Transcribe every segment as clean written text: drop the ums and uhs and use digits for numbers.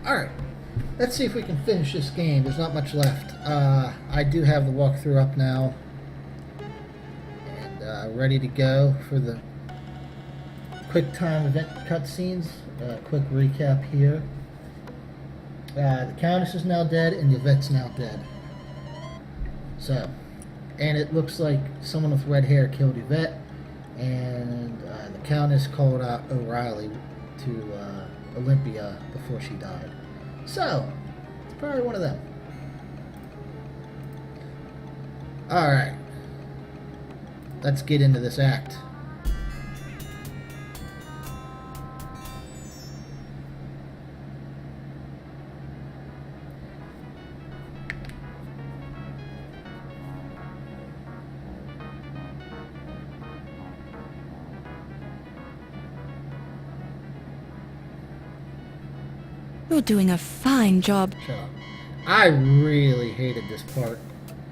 Alright, let's see if we can finish this game. There's not much left. I do have the walkthrough up now. And ready to go for the quick time event cutscenes. Quick recap here. The Countess is now dead and Yvette's now dead. So, and it looks like someone with red hair killed Yvette, and the Countess called out O'Reilly to Olympia before she died. So, it's probably one of them. Alright. Let's get into this act. You're doing a fine job. Shut up. I really hated this part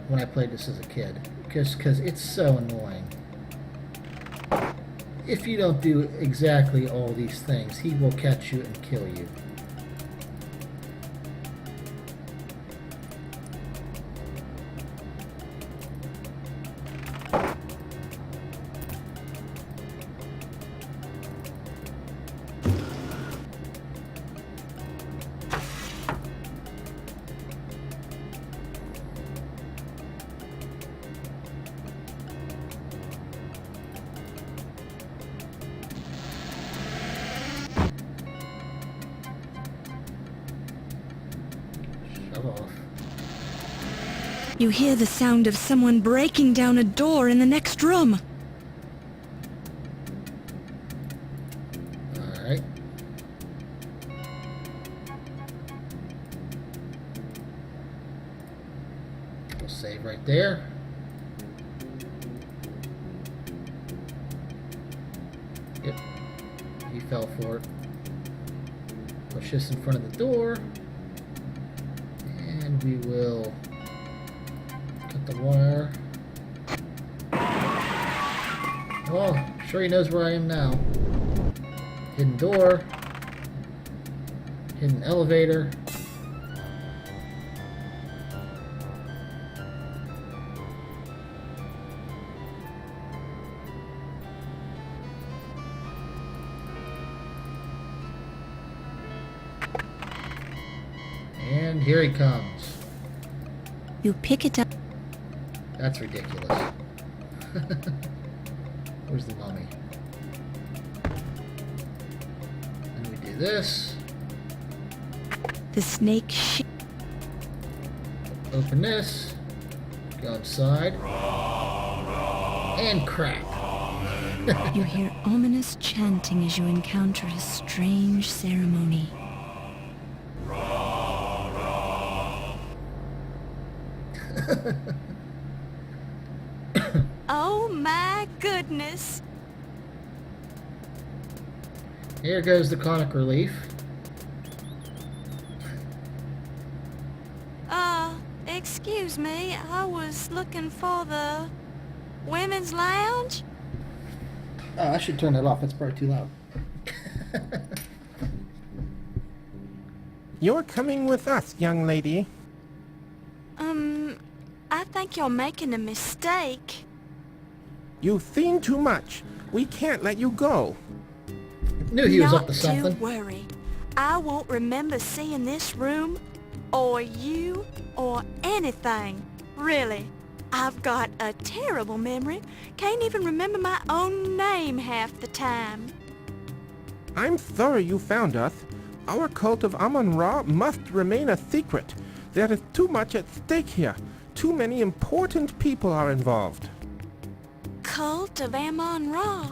when I played this as a kid. Because it's so annoying. If you don't do exactly all these things, he will catch you and kill you. Off. You hear the sound of someone breaking down a door in the next room. Alright. We'll save right there. Yep. He fell for it. Push this in front of the door. And we will cut the wire. Oh, sure he knows where I am now. Hidden door. Hidden elevator. And here he comes. You pick it up. That's ridiculous. Where's the mummy? And we do this. The snake Open this. Go inside. And crack. You hear ominous chanting as you encounter a strange ceremony. Oh my goodness! Here goes the comic relief. Excuse me, I was looking for the women's lounge? Oh, I should turn that off. That's probably too loud. You're coming with us, young lady. I think you're making a mistake. You've seen too much. We can't let you go. Knew he was Not up to something. to worry. I won't remember seeing this room, or you, or anything. Really. I've got a terrible memory. Can't even remember my own name half the time. I'm sorry you found us. Our cult of Amon Ra must remain a secret. There is too much at stake here. Too many important people are involved. Cult of Amon Ra.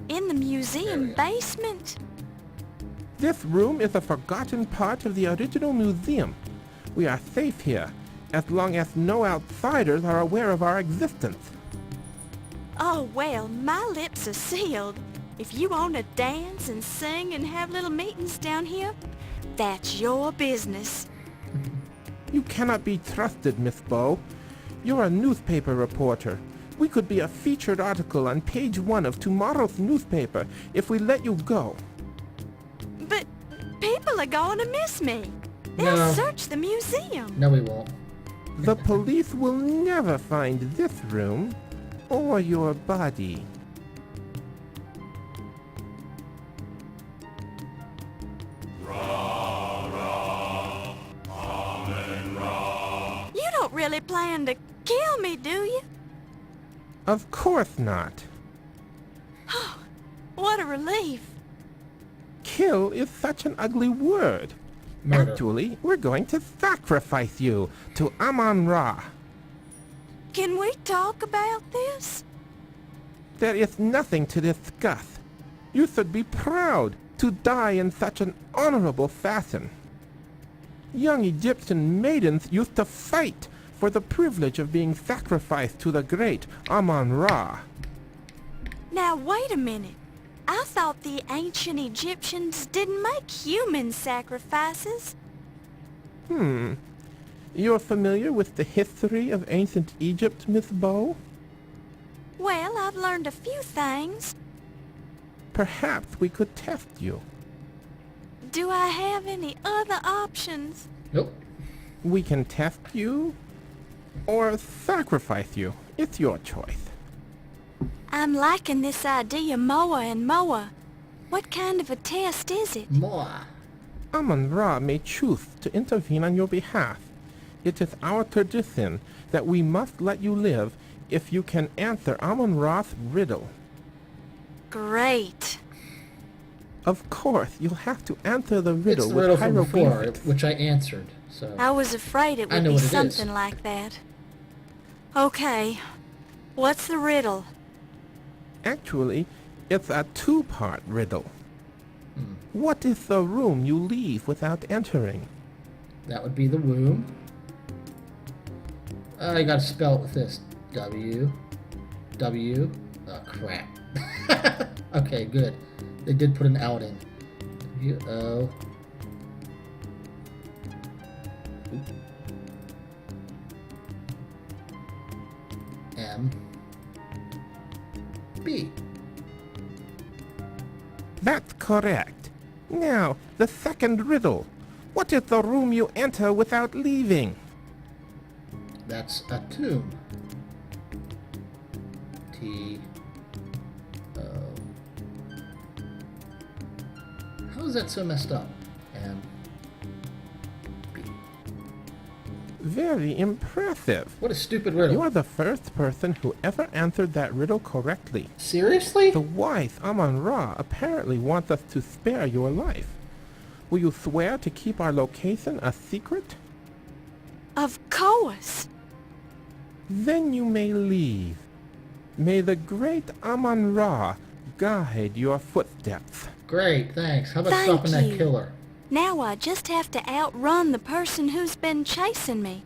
In the museum basement. This room is a forgotten part of the original museum. We are safe here, as long as no outsiders are aware of our existence. Oh, well, my lips are sealed. If you want to dance and sing and have little meetings down here, that's your business. You cannot be trusted, Miss Bow. You're a newspaper reporter. We could be a featured article on page 1 of tomorrow's newspaper if we let you go. But people People are going to miss me. They'll No. search the museum. No, we won't. The police will never find this room or your body. You don't really plan to kill me, do you? Of course not. What a relief. Kill is such an ugly word. Murder. Actually, we're going to sacrifice you to Amon Ra. Can we talk about this? There is nothing to discuss. You should be proud to die in such an honorable fashion. Young Egyptian maidens used to fight for the privilege of being sacrificed to the great Amon Ra. Now, wait a minute. I thought the ancient Egyptians didn't make human sacrifices. You're familiar with the history of ancient Egypt, Miss Bow? Well, I've learned a few things. Perhaps we could test you. Do I have any other options? Nope. We can test you or sacrifice you. It's your choice. I'm liking this idea more and more. What kind of a test is it? More. Amon Ra may choose to intervene on your behalf. It is our tradition that we must let you live if you can answer Amon Ra's riddle. Great. Of course, you'll have to answer the riddle It's the with riddle from before, hieroglyphics. which I answered. So I was afraid it I would know be what it is. something like that. Okay. What's the riddle? Actually, it's a two-part riddle. What is the room you leave without entering? that would be the womb. I gotta spell it with this. W. Oh, crap. Okay, good. They did put an out in. W-O. M. B. That's correct. Now, the second riddle. What is the room you enter without leaving? That's a tomb. T. O. How is that so messed up? M. B. Very impressive. What a stupid riddle. You are the first person who ever answered that riddle correctly. Seriously? The wise Amon Ra apparently wants us to spare your life. Will you swear to keep our location a secret? Of course. Then you may leave. May the great Amon Ra guide your footsteps. Great, thanks. How about Thank stopping that you. killer? Now I just have to outrun the person who's been chasing me.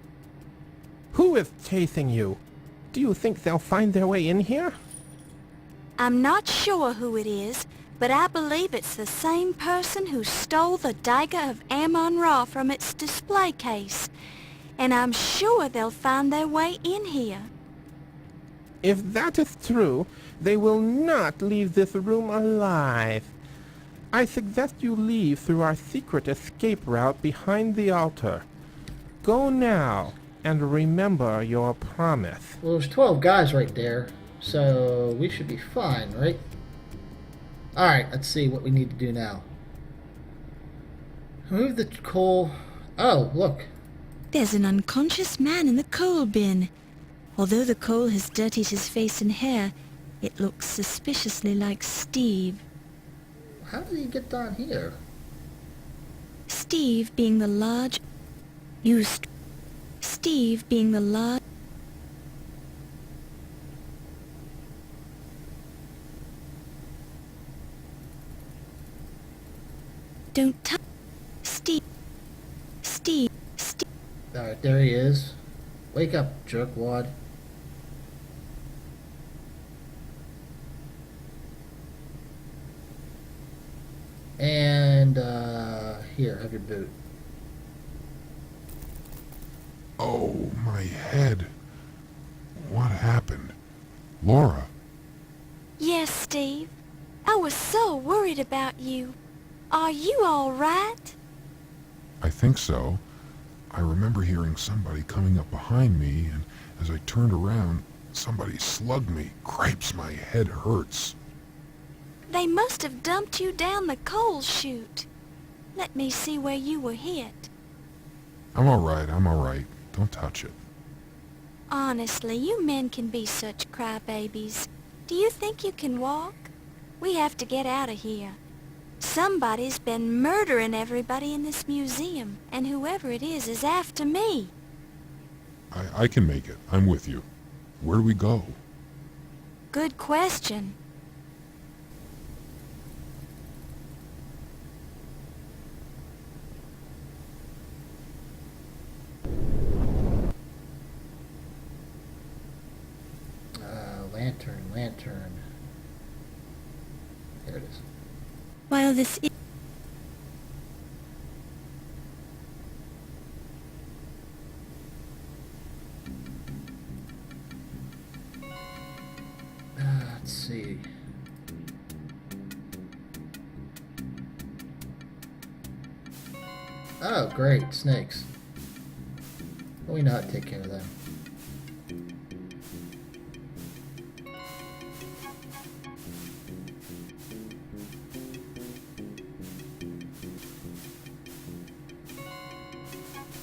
Who is chasing you? Do you think they'll find their way in here? I'm not sure who it is, but I believe it's the same person who stole the Dagger of Amon Ra from its display case. And I'm sure they'll find their way in here. If that is true, they will not leave this room alive. I suggest you leave through our secret escape route behind the altar. Go now, and remember your promise. Well, there's 12 guys right there, so we should be fine, right? Alright, let's see what we need to do now. Move the coal. Oh, look. There's an unconscious man in the coal bin. Although the coal has dirtied his face and hair, it looks suspiciously like Steve. How did he get down here? Steve being the large... Steve being the large... Don't touch... Steve... Alright, there he is. Wake up, jerkwad. And, here, have your boot. Oh, my head. What happened? Laura, Yes, Steve. I was so worried about you. Are you all right? think so. I remember hearing somebody coming up behind me, and as I turned around, somebody slugged me. Cripes, my head hurts. They must have dumped you down the coal chute. Let me see where you were hit. I'm all right. Don't touch it. Honestly, you men can be such crybabies. Do you think you can walk? We have to get out of here. Somebody's been murdering everybody in this museum, and whoever it is after me. I can make it. I'm with you. Where do we go? Good question. Lantern. There it is. While this is... Let's see. Oh, great. Snakes. We know how to take care of them.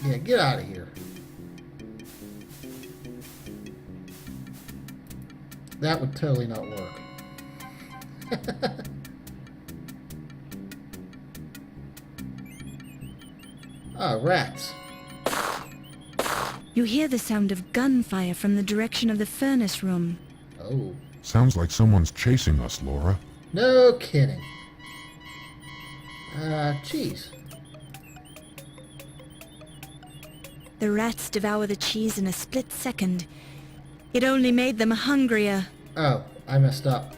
Yeah, get out of here. That would totally not work. Ah, rats. You hear the sound of gunfire from the direction of the furnace room. Oh. Sounds like someone's chasing us, Laura. No kidding. Cheese. The rats devour the cheese in a split second. It only made them hungrier. Oh, I messed up.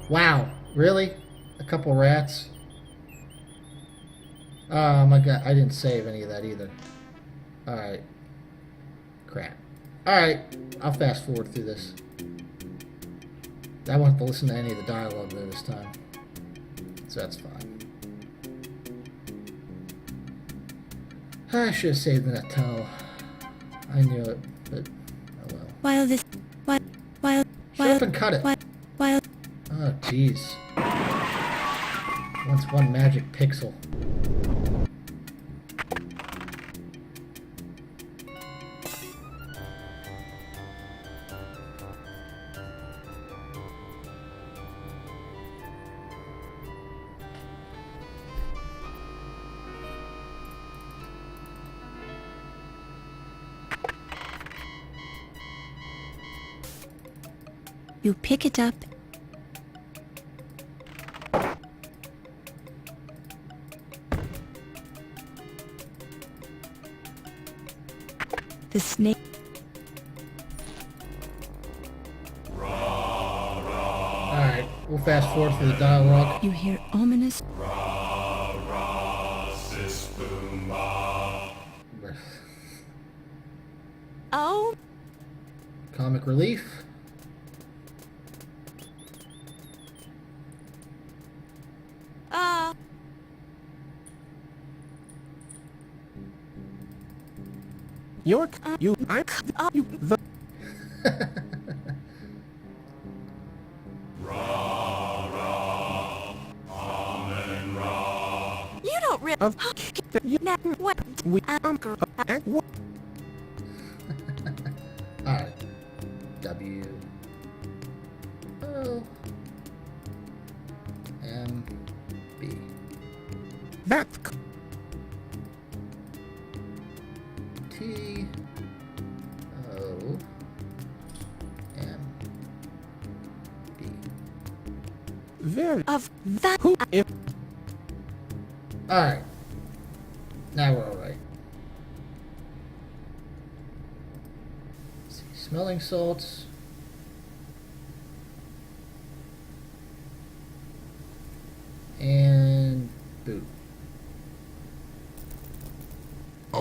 Wow, really? A couple rats? Oh my god, I didn't save any of that either. Alright. Crap. Alright, I'll fast forward through this. I won't have to listen to any of the dialogue though this time. So that's fine. I should have saved in that tunnel. I knew it, but oh well. While this... Shut up and cut it! While... Oh, jeez. Once one magic pixel. You pick it up. The snake... Alright, we'll fast forward through the dialogue. You hear ominous... Oh, Comic relief. The... you don't really... Of... Now, what... We... Alright. W. O. M. B. That's... T. O. M. B. Very... Of that... Who... If... Alright. Now we're alright. Smelling salts. And boot.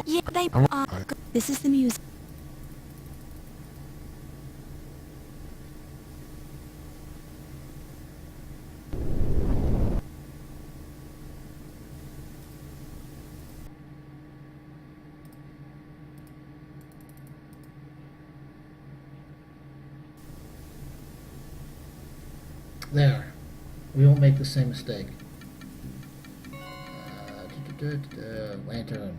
Yeah, they... This is the music. There. We won't make the same mistake. Lantern.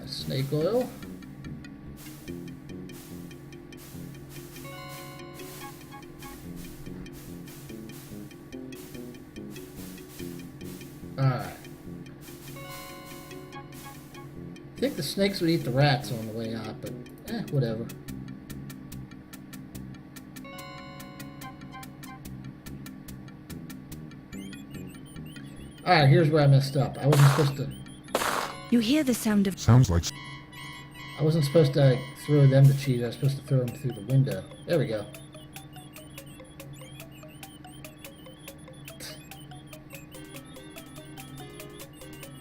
Snake oil. Alright. I think the snakes would eat the rats on the way out, but whatever. Alright, here's where I messed up. I wasn't supposed to... You hear the sound of... Sounds like I wasn't supposed to throw them the cheese. I was supposed to throw them through the window. There we go.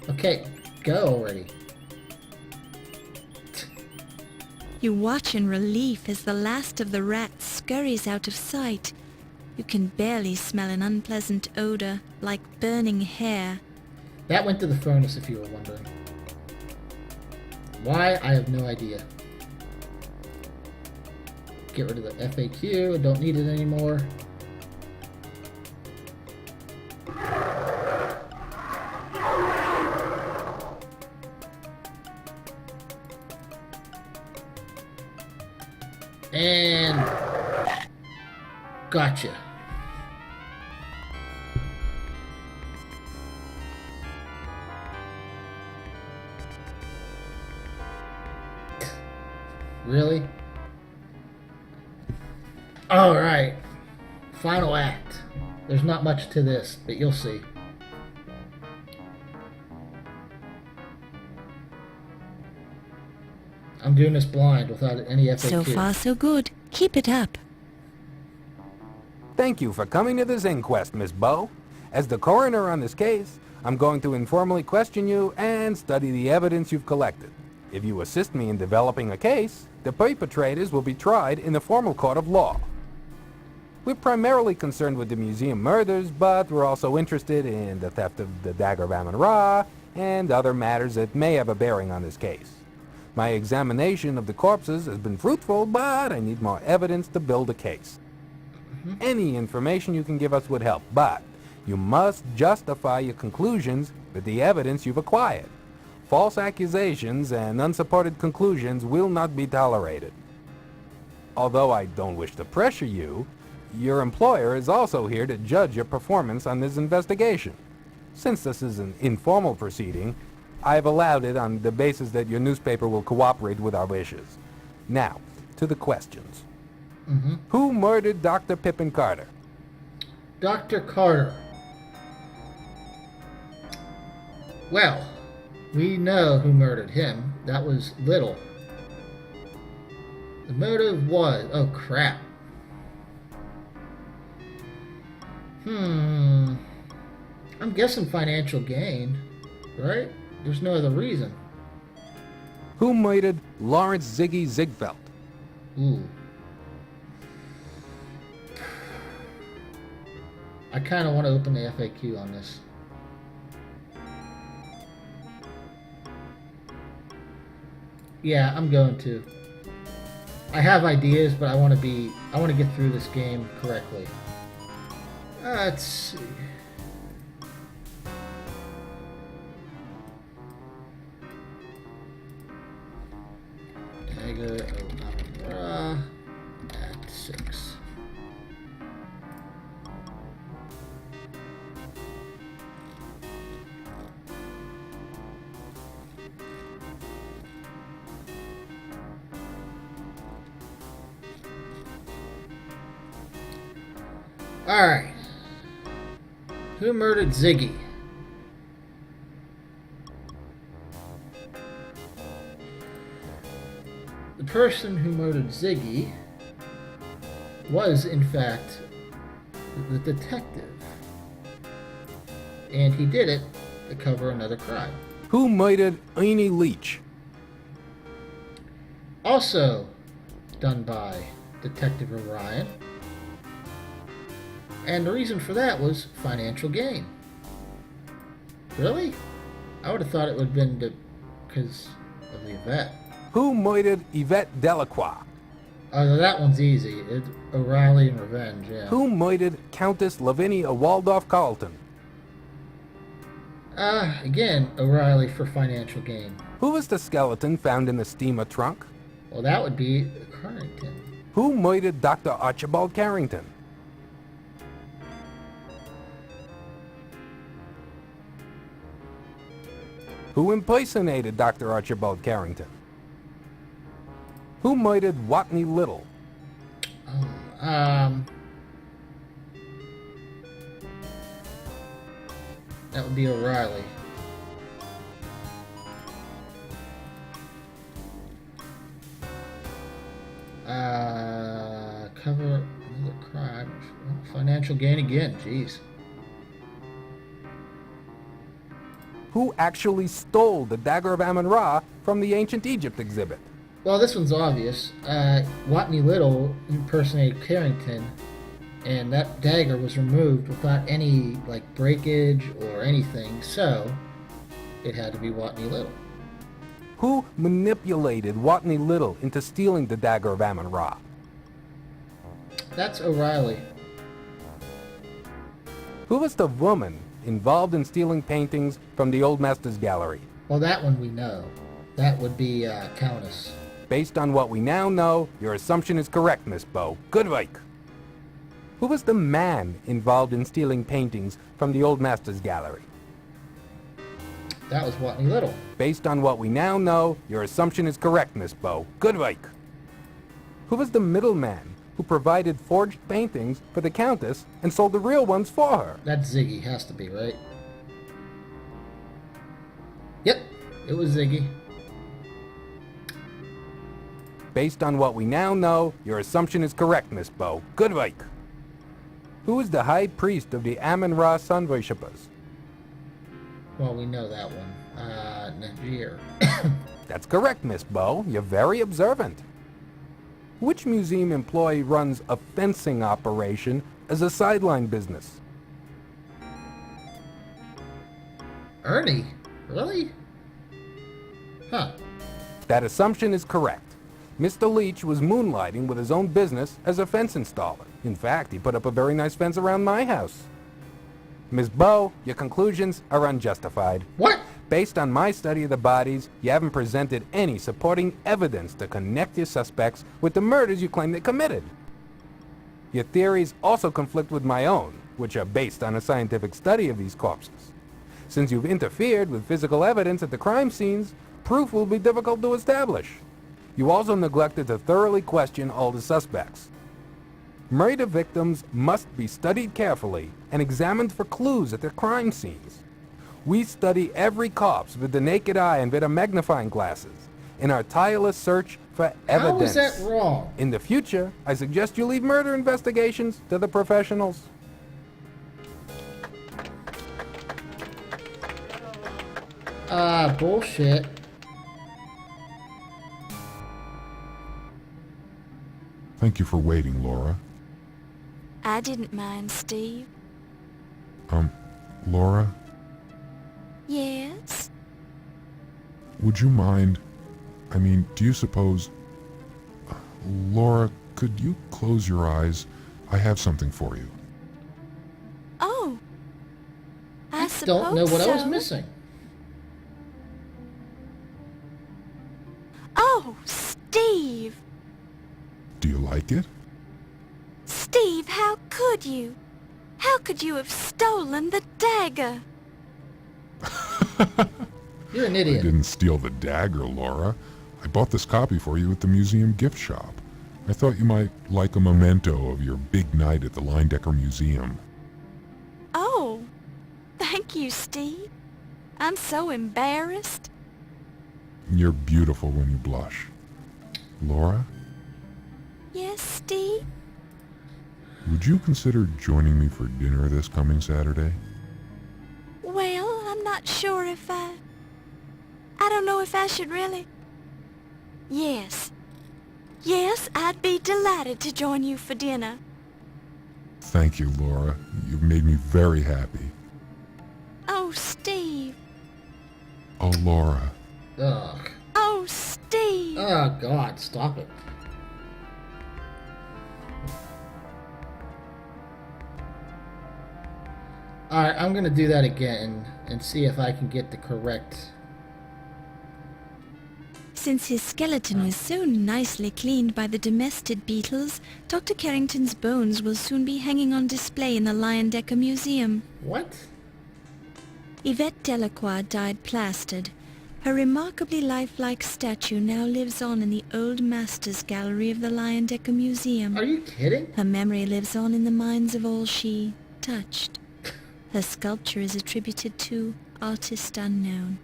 Okay, go already. You watch in relief as the last of the rats scurries out of sight. You can barely smell an unpleasant odor, like burning hair. That went to the furnace, if you were wondering. Why? I have no idea. Get rid of the FAQ. I don't need it anymore. And gotcha. Really? Alright. Final act. There's not much to this, but you'll see. I'm doing this blind without any FAQ. So far, so good. Keep it up. Thank you for coming to this inquest, Miss Bow. As the coroner on this case, I'm going to informally question you and study the evidence you've collected. If you assist me in developing a case, the perpetrators will be tried in the formal court of law. We're primarily concerned with the museum murders, but we're also interested in the theft of the Dagger of Amon Ra and other matters that may have a bearing on this case. My examination of the corpses has been fruitful, but I need more evidence to build a case. Any information you can give us would help, but you must justify your conclusions with the evidence you've acquired. False accusations and unsupported conclusions will not be tolerated. Although I don't wish to pressure you, your employer is also here to judge your performance on this investigation. Since this is an informal proceeding, I've allowed it on the basis that your newspaper will cooperate with our wishes. Now, to the questions. Who murdered Dr. Pippin Carter? Dr. Carter. Well, we know who murdered him. That was Little. The motive was... Oh, crap. I'm guessing financial gain, right? There's no other reason. Who murdered Lawrence Ziggy Ziegfeld? Ooh. I kind of want to open the FAQ on this. Yeah, I'm going to. I have ideas, but I want to get through this game correctly. Let's see. Dagger of Amon Ra at 6. Alright. Who murdered Ziggy? The person who murdered Ziggy was, in fact, the detective. And he did it to cover another crime. Who murdered Ernie Leach? Also done by Detective Orion. And the reason for that was financial gain. Really? I would have thought it would have been because of the Yvette. Who murdered Yvette Delacroix? Oh, no, that one's easy. It's O'Reilly and Revenge, yeah. Who murdered Countess Lavinia Waldorf Carlton? Again, O'Reilly for financial gain. Who was the skeleton found in the steamer trunk? Well, that would be Carrington. Who murdered Dr. Archibald Carrington? Who impersonated Dr. Archibald Carrington? Who murdered Whodunit Little? That would be O'Reilly. Cover another crime. Financial gain again, jeez. Who actually stole the Dagger of Amon Ra from the Ancient Egypt exhibit? Well, this one's obvious. Whodunit Little impersonated Carrington, and that dagger was removed without any, breakage or anything, so it had to be Whodunit Little. Who manipulated Whodunit Little into stealing the Dagger of Amon Ra? That's O'Reilly. Who was the woman involved in stealing paintings from the Old Masters Gallery? Well, that one we know. That would be Countess. Based on what we now know, your assumption is correct, Miss Bow. Good work. Who was the man involved in stealing paintings from the Old Masters Gallery? That was Whodunit Little. Based on what we now know, your assumption is correct, Miss Bow. Good work. Who was the middleman who provided forged paintings for the Countess and sold the real ones for her? That's Ziggy, has to be, right? Yep, it was Ziggy. Based on what we now know, your assumption is correct, Miss Bow. Good work. Who is the high priest of the Amon Ra sun worshippers? Well, we know that one. Najir. That's correct, Miss Bow. You're very observant. Which museum employee runs a fencing operation as a sideline business? Ernie? Really? Huh. That assumption is correct. Mr. Leach was moonlighting with his own business as a fence installer. In fact, he put up a very nice fence around my house. Ms. Bow, your conclusions are unjustified. What? Based on my study of the bodies, you haven't presented any supporting evidence to connect your suspects with the murders you claim they committed. Your theories also conflict with my own, which are based on a scientific study of these corpses. Since you've interfered with physical evidence at the crime scenes, proof will be difficult to establish. You also neglected to thoroughly question all the suspects. Murder victims must be studied carefully and examined for clues at their crime scenes. We study every corpse with the naked eye and with our magnifying glasses in our tireless search for evidence. How is that wrong? In the future, I suggest you leave murder investigations to the professionals. Bullshit. Thank you for waiting, Laura. I didn't mind, Steve. Laura, Yes? would you mind... do you suppose... Laura, could you close your eyes? I have something for you. Oh. I suppose Don't know what I was so. missing. Oh, Steve! Do you like it? Steve, how could you? How could you have stolen the dagger? You're an I idiot. didn't steal the dagger, Laura. I bought this copy for you at the museum gift shop. I thought you might like a memento of your big night at the Leindecker Museum. Oh, thank you, Steve. I'm so embarrassed. You're beautiful when you blush. Laura, Yes, Steve? would you consider joining me for dinner this coming Saturday? Well, I'm not sure if I don't know if I should really... Yes. Yes, I'd be delighted to join you for dinner. Thank you, Laura. You've made me very happy. Oh, Steve. Oh, Laura. Ugh. Oh, Oh God, stop it. Alright, I'm gonna do that again and see if I can get the correct... Since his skeleton was so nicely cleaned by the domestic beetles, Dr. Carrington's bones will soon be hanging on display in the Leyendecker Museum. What? Yvette Delacroix died plastered. Her remarkably lifelike statue now lives on in the Old Masters Gallery of the Leyendecker Museum. Are you kidding? Her memory lives on in the minds of all she touched. Her sculpture is attributed to artist unknown.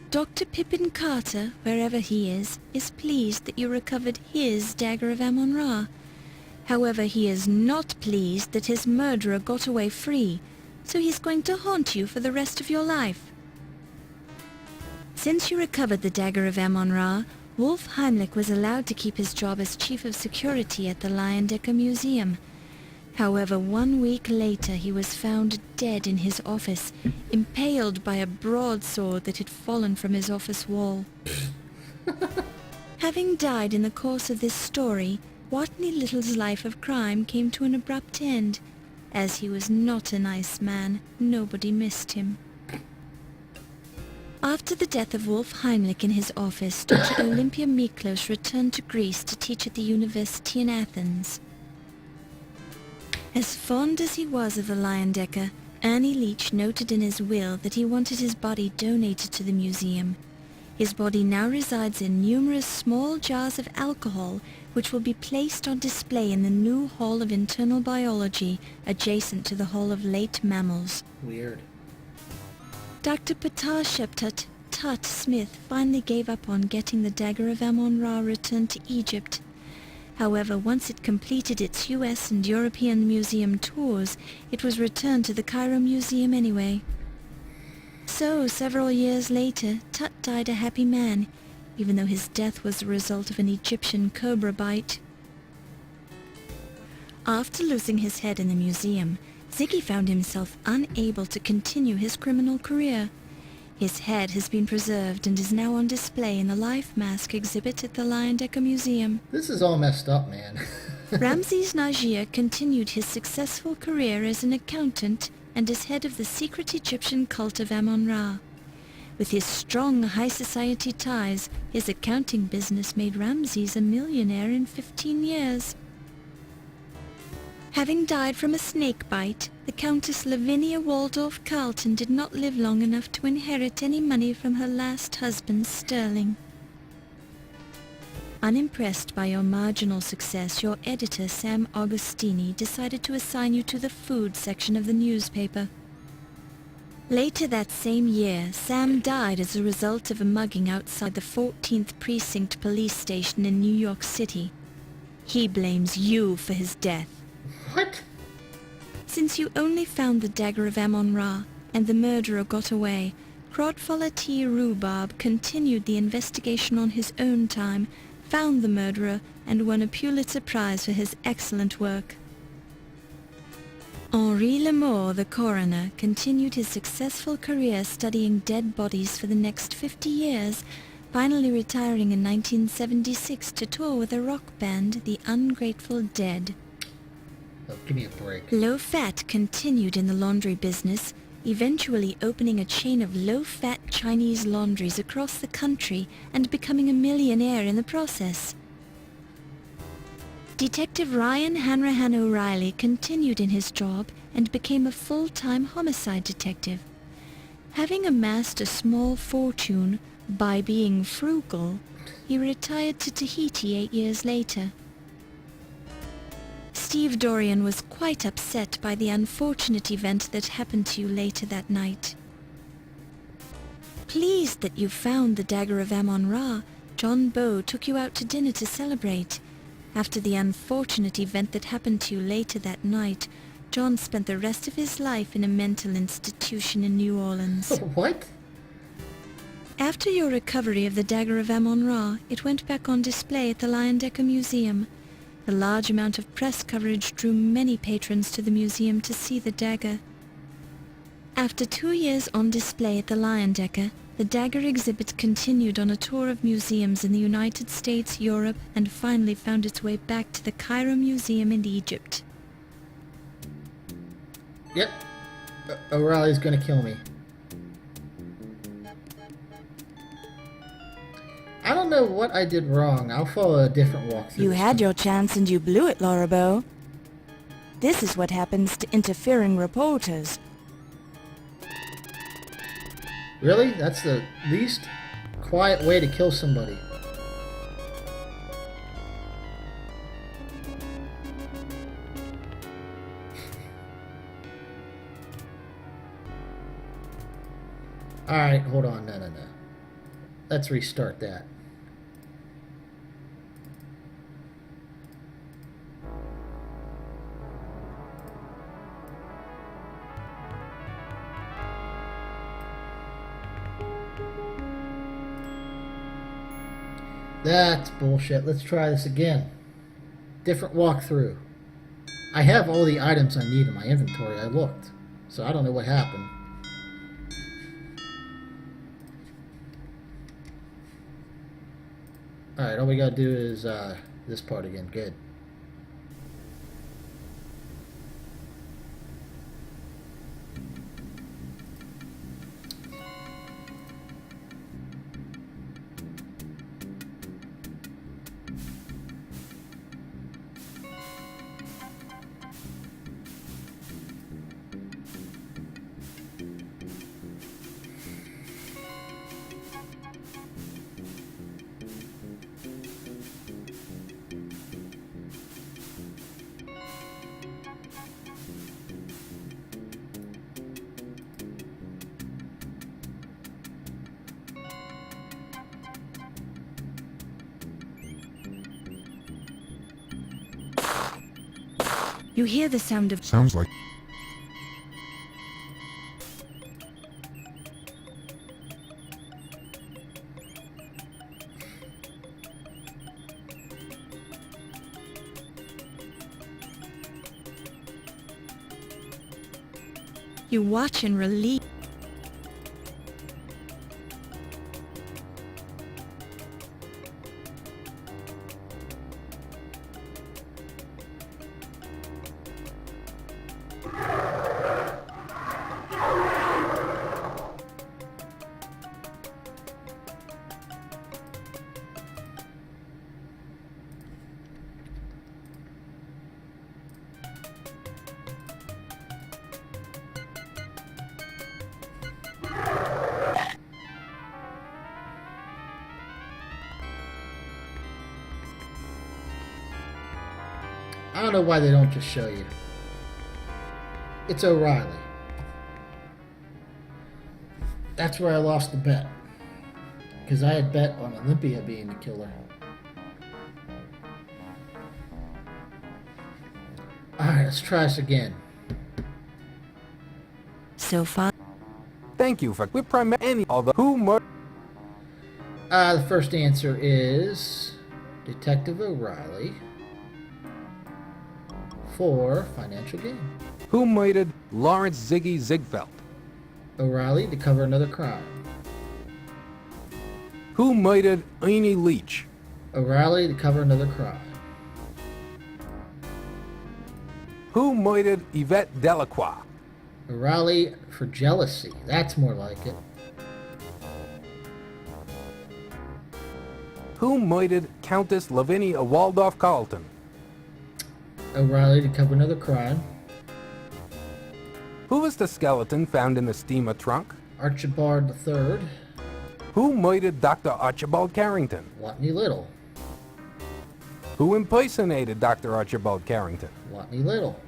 Dr. Pippin Carter, wherever he is pleased that you recovered his Dagger of Amon Ra. However, he is not pleased that his murderer got away free, so he's going to haunt you for the rest of your life. Since you recovered the Dagger of Amon Ra, Wolf Heimlich was allowed to keep his job as chief of security at the Leyendecker Museum. However, 1 week later he was found dead in his office, impaled by a broadsword that had fallen from his office wall. Having died in the course of this story, Watney Little's life of crime came to an abrupt end. As he was not a nice man, nobody missed him. After the death of Wolf Heimlich in his office, Dr. Olympia Miklos returned to Greece to teach at the university in Athens. As fond as he was of the Leyendecker, Ernie Leach noted in his will that he wanted his body donated to the museum. His body now resides in numerous small jars of alcohol, which will be placed on display in the new Hall of Internal Biology, adjacent to the Hall of Late Mammals. Weird. Dr. Patasheptut Tut Smith finally gave up on getting the Dagger of Amon Ra returned to Egypt. However, once it completed its US and European museum tours, it was returned to the Cairo Museum anyway. So, several years later, Tut died a happy man, even though his death was the result of an Egyptian cobra bite. After losing his head in the museum, Ziggy found himself unable to continue his criminal career. His head has been preserved and is now on display in the Life Mask exhibit at the Leyendecker Museum. This is all messed up, man. Ramses Najir continued his successful career as an accountant and as head of the secret Egyptian cult of Amon Ra. With his strong high society ties, his accounting business made Ramses a millionaire in 15 years. Having died from a snake bite, the Countess Lavinia Waldorf Carlton did not live long enough to inherit any money from her last husband, Sterling. Unimpressed by your marginal success, your editor, Sam Augustini, decided to assign you to the food section of the newspaper. Later that same year, Sam died as a result of a mugging outside the 14th Precinct police station in New York City. He blames you for his death. What? Since you only found the Dagger of Amon Ra, and the murderer got away, Crodfoller T. Rhubarb continued the investigation on his own time, found the murderer, and won a Pulitzer Prize for his excellent work. Henri Lamour, the coroner, continued his successful career studying dead bodies for the next 50 years, finally retiring in 1976 to tour with a rock band, the Ungrateful Dead. Oh, give me a break. Low Fat continued in the laundry business, eventually opening a chain of low-fat Chinese laundries across the country and becoming a millionaire in the process. Detective Ryan Hanrahan O'Reilly continued in his job and became a full-time homicide detective. Having amassed a small fortune by being frugal, he retired to Tahiti 8 years later. Steve Dorian was quite upset by the unfortunate event that happened to you later that night. Pleased that you found the Dagger of Amon Ra, John Bow took you out to dinner to celebrate. After the unfortunate event that happened to you later that night, John spent the rest of his life in a mental institution in New Orleans. What? After your recovery of the Dagger of Amon Ra, it went back on display at the Leyendecker Museum. A large amount of press coverage drew many patrons to the museum to see the dagger. After 2 years on display at the Leyendecker, The Dagger exhibit continued on a tour of museums in the United States, Europe, and finally found its way back to the Cairo Museum in Egypt. Yep. O'Reilly's gonna kill me. I don't know what I did wrong. I'll follow a different walkthrough. You this had time. your chance and you blew it, Lorabo. This is what happens to interfering reporters. Really? That's the least quiet way to kill somebody. Alright, hold on. No. Let's restart that. That's bullshit. Let's try this again. Different walkthrough. I have all the items I need in my inventory. I looked. So I don't know what happened. Alright, all we gotta do is this part again. Good. You hear the sound of... Sounds like... You watch in relief. I don't know why they don't just show you. It's O'Reilly. That's where I lost the bet. Because I had bet on Olympia being the killer. Alright, let's try this again. So far, Thank you for we primarily although who mur- The first answer is Detective O'Reilly for financial gain. who murdered Lawrence Ziggy Ziegfeld? O'Reilly to cover another crime. Who murdered Ernie Leach? O'Reilly to cover another crime. Who murdered Yvette Delacroix? O'Reilly for jealousy. That's more like it. Who murdered Countess Lavinia Waldorf Carlton? O'Reilly to cover another crime. Who was the skeleton found in the steamer trunk? Archibald III. Who murdered Dr. Archibald Carrington? Watney Little. Who impersonated Dr. Archibald Carrington? Watney Little.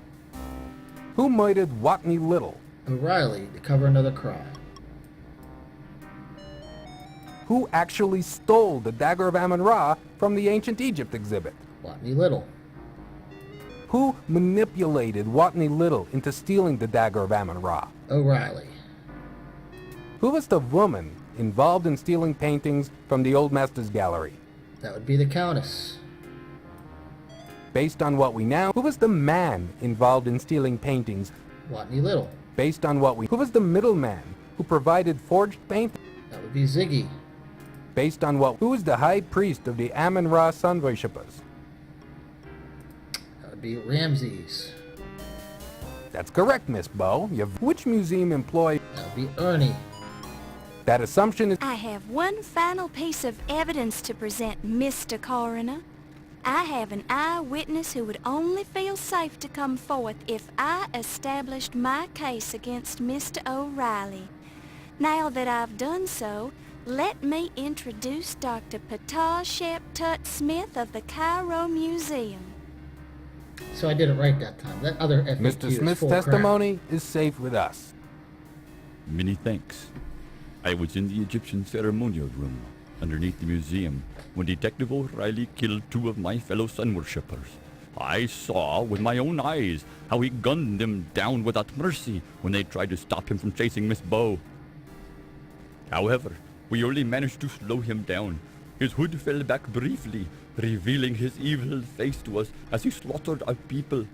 Who murdered Watney Little? O'Reilly to cover another crime. Who actually stole the Dagger of Amon Ra from the Ancient Egypt exhibit? Watney Little. Who manipulated Watney Little into stealing the Dagger of Amon Ra? O'Reilly. Who was the woman involved in stealing paintings from the Old Masters Gallery? That would be the Countess. Based on what we know, who was the man involved in stealing paintings? Watney Little. Based on what we... Who was the middleman who provided forged paintings? That would be Ziggy. Based on what? Who is the high priest of the Amon Ra sun worshippers? That would be Ramses. That's correct, Miss Bow. Which museum employ? That would be Ernie. That assumption is... I have one final piece of evidence to present, Mr. Coroner. I have an eyewitness who would only feel safe to come forth if I established my case against Mr. O'Reilly. Now that I've done so, let me introduce Dr. Ptah Tut Smith of the Cairo Museum. So I did it right that time. That other FAQ Mr. is Smith's full crap. testimony is safe with us. Many thanks. I was in the Egyptian ceremonial room, underneath the museum, when Detective O'Reilly killed 2 of my fellow sun worshippers. I saw with my own eyes how he gunned them down without mercy when they tried to stop him from chasing Miss Bow. However, we only managed to slow him down. His hood fell back briefly, revealing his evil face to us as he slaughtered our people.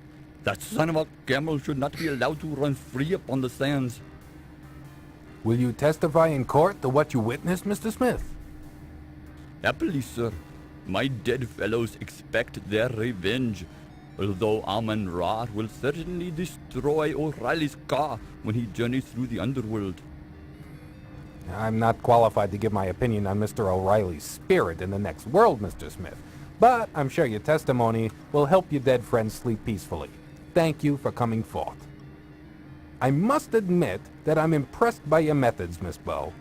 That son of a camel should not be allowed to run free upon the sands. Will you testify in court to what you witnessed, Mr. Smith? Happily, sir. My dead fellows expect their revenge, although Amon Ra will certainly destroy O'Reilly's car when he journeys through the underworld. I'm not qualified to give my opinion on Mr. O'Reilly's spirit in the next world, Mr. Smith, but I'm sure your testimony will help your dead friends sleep peacefully. Thank you for coming forth. I must admit that I'm impressed by your methods, Miss Bow.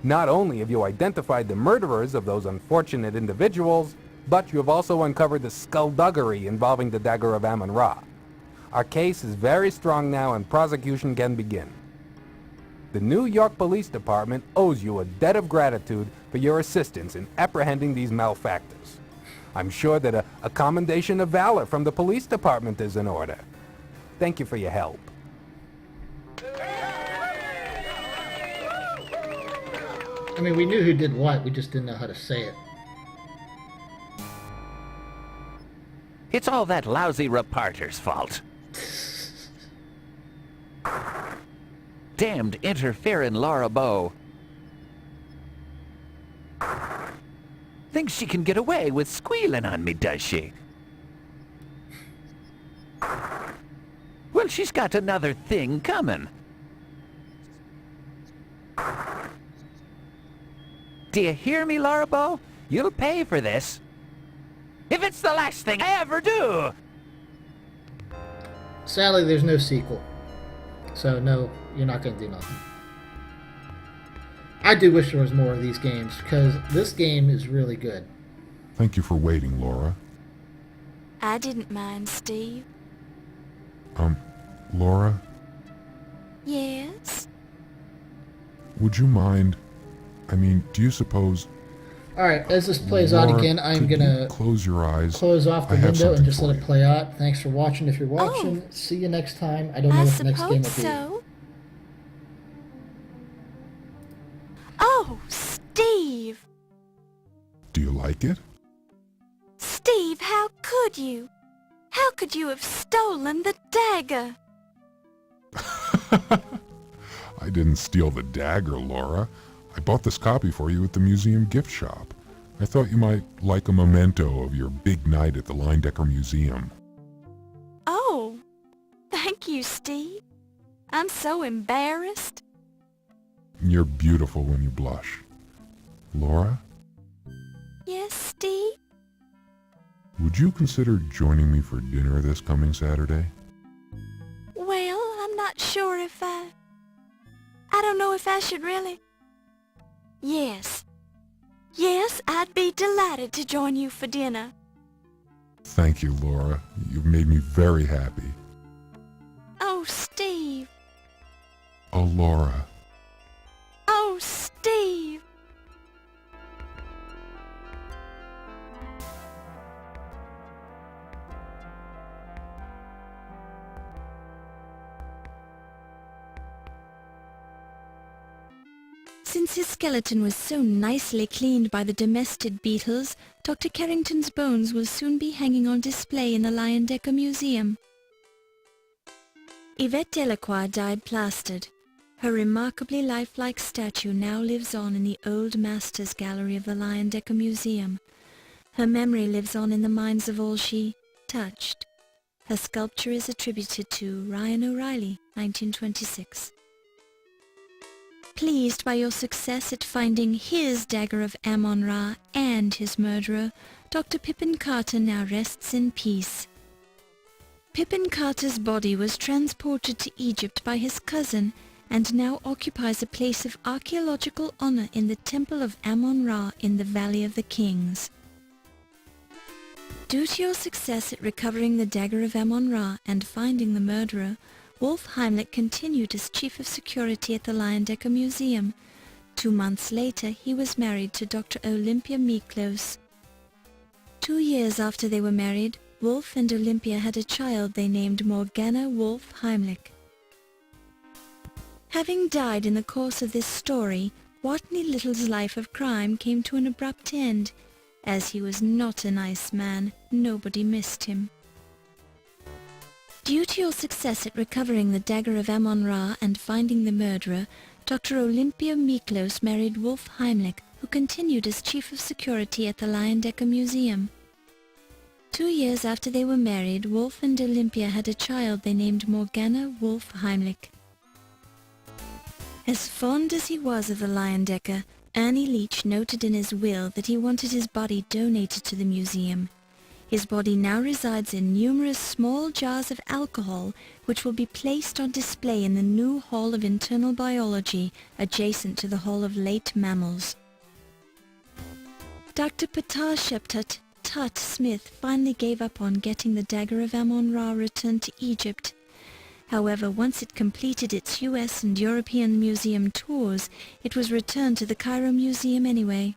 Not only have you identified the murderers of those unfortunate individuals, but you have also uncovered the skullduggery involving the Dagger of Amon Ra. Our case is very strong now and prosecution can begin. The New York Police Department owes you a debt of gratitude for your assistance in apprehending these malefactors. I'm sure that a commendation of valor from the police department is in order. Thank you for your help. I mean, we knew who did what, we just didn't know how to say it. It's all that lousy reporter's fault. Damned interfering Laura Bow. Thinks she can get away with squealing on me, does she? Well, she's got another thing coming. Do you hear me, Laura Bow? You'll pay for this. If it's the last thing I ever do! Sadly, there's no sequel. So, no, you're not going to do nothing. I do wish there was more of these games, because this game is really good. Thank you for waiting, Laura. I didn't mind, Steve. Laura, Yes? would you mind... I mean, do you suppose... Alright, as this plays out Laura, again, I'm could going you to close your eyes. close off the I have window and something just for let it you. play out. Thanks for watching if you're watching. See you next time. I don't know I what the next game will suppose be. so. Oh, Steve! Do you like it? Steve, how could you? How could you have stolen the dagger? I didn't steal the dagger, Laura. I bought this copy for you at the museum gift shop. I thought you might like a memento of your big night at the Leyendecker Museum. Oh, thank you, Steve. I'm so embarrassed. You're beautiful when you blush. Laura, Yes, Steve? would you consider joining me for dinner this coming Saturday? Well, I'm not sure if I don't know if I should really... Yes. Yes, I'd be delighted to join you for dinner. Thank you, Laura. You've made me very happy. Oh, Steve. Oh, Laura. Oh, Steve. Since his skeleton was so nicely cleaned by the domestic beetles, Dr. Carrington's bones will soon be hanging on display in the Leyendecker Museum. Yvette Delacroix died plastered. Her remarkably lifelike statue now lives on in the Old Masters Gallery of the Leyendecker Museum. Her memory lives on in the minds of all she touched. Her sculpture is attributed to Ryan O'Reilly, 1926. Pleased by your success at finding his Dagger of Amon Ra and his murderer, Dr. Pippin Carter now rests in peace. Pippin Carter's body was transported to Egypt by his cousin and now occupies a place of archaeological honor in the Temple of Amon Ra in the Valley of the Kings. Due to your success at recovering the Dagger of Amon Ra and finding the murderer, Wolf Heimlich continued as Chief of Security at the Leyendecker Museum. 2 months later, he was married to Dr. Olympia Miklos. 2 years after they were married, Wolf and Olympia had a child they named Morgana Wolf Heimlich. Having died in the course of this story, Watney Little's life of crime came to an abrupt end. As he was not a nice man, nobody missed him. Due to your success at recovering the Dagger of Amon Ra and finding the murderer, Dr. Olympia Miklos married Wolf Heimlich, who continued as Chief of Security at the Leyendecker Museum. 2 years after they were married, Wolf and Olympia had a child they named Morgana Wolf Heimlich. As fond as he was of the Leyendecker, Ernie Leach noted in his will that he wanted his body donated to the museum. His body now resides in numerous small jars of alcohol, which will be placed on display in the new Hall of Internal Biology, adjacent to the Hall of Late Mammals. Dr. Patasheptut Tut Smith finally gave up on getting the Dagger of Amon Ra returned to Egypt. However, once it completed its US and European museum tours, it was returned to the Cairo Museum anyway.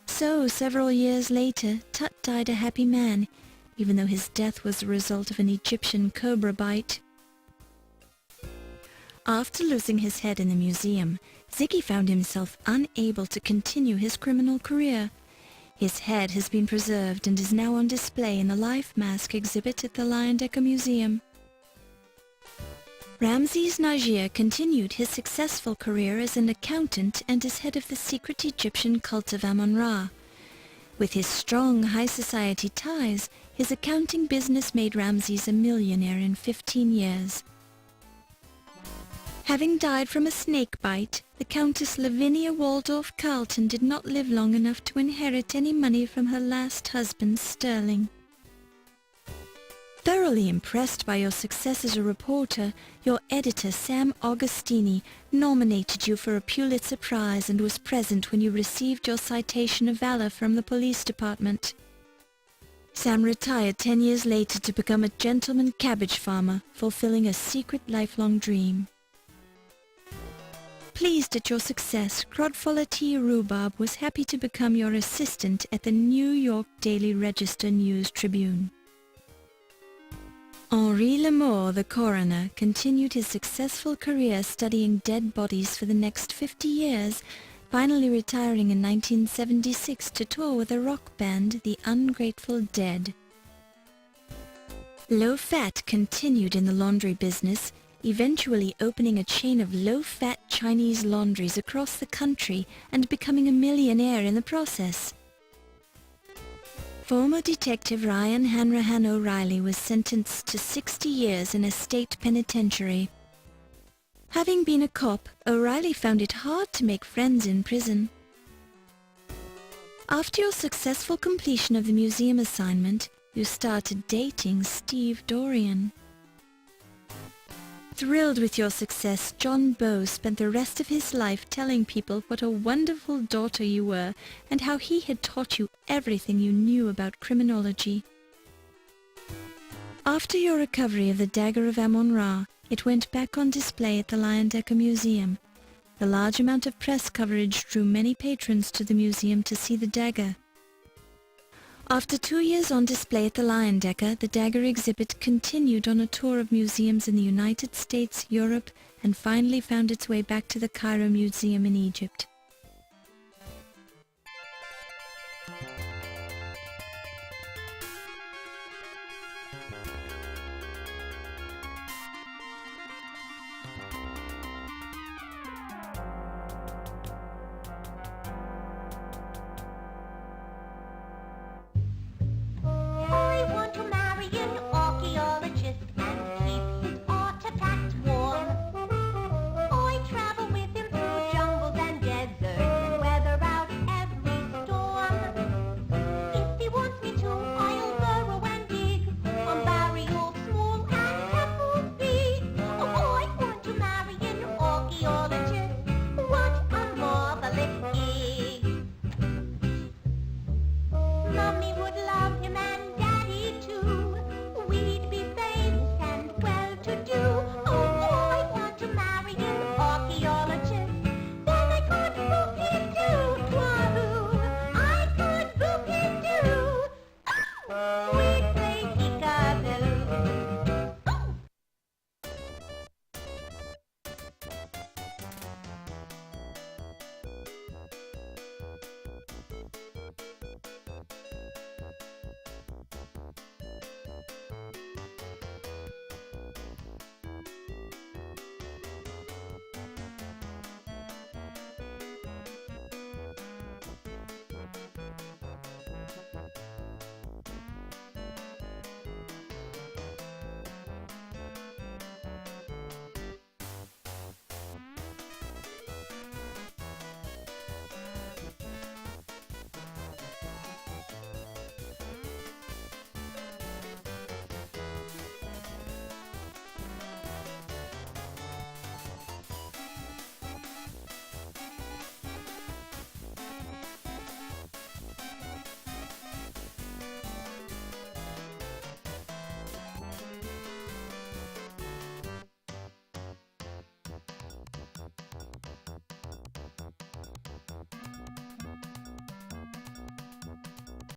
So, several years later, Tut died a happy man, even though his death was the result of an Egyptian cobra bite. After losing his head in the museum, Ziggy found himself unable to continue his criminal career. His head has been preserved and is now on display in the Life Mask exhibit at the Leyendecker Museum. Ramses Najir continued his successful career as an accountant and as head of the secret Egyptian cult of Amon Ra. With his strong high society ties, his accounting business made Ramses a millionaire in 15 years. Having died from a snake bite, the Countess Lavinia Waldorf Carlton did not live long enough to inherit any money from her last husband, Sterling. Thoroughly impressed by your success as a reporter, your editor, Sam Augustini, nominated you for a Pulitzer Prize and was present when you received your Citation of Valor from the police department. Sam retired 10 years later to become a gentleman cabbage farmer, fulfilling a secret lifelong dream. Pleased at your success, Crodfoller T. Rhubarb was happy to become your assistant at the New York Daily Register News Tribune. Henri Lamour, the coroner, continued his successful career studying dead bodies for the next 50 years, finally retiring in 1976 to tour with a rock band, the Ungrateful Dead. Low Fat continued in the laundry business, eventually opening a chain of low-fat Chinese laundries across the country and becoming a millionaire in the process. Former Detective Ryan Hanrahan O'Reilly was sentenced to 60 years in a state penitentiary. Having been a cop, O'Reilly found it hard to make friends in prison. After your successful completion of the museum assignment, you started dating Steve Dorian. Thrilled with your success, John Bowe spent the rest of his life telling people what a wonderful daughter you were and how he had taught you everything you knew about criminology. After your recovery of the Dagger of Amon Ra, it went back on display at the Leyendecker Museum. The large amount of press coverage drew many patrons to the museum to see the dagger. After 2 years on display at the Leyendecker, the dagger exhibit continued on a tour of museums in the United States, Europe, and finally found its way back to the Cairo Museum in Egypt.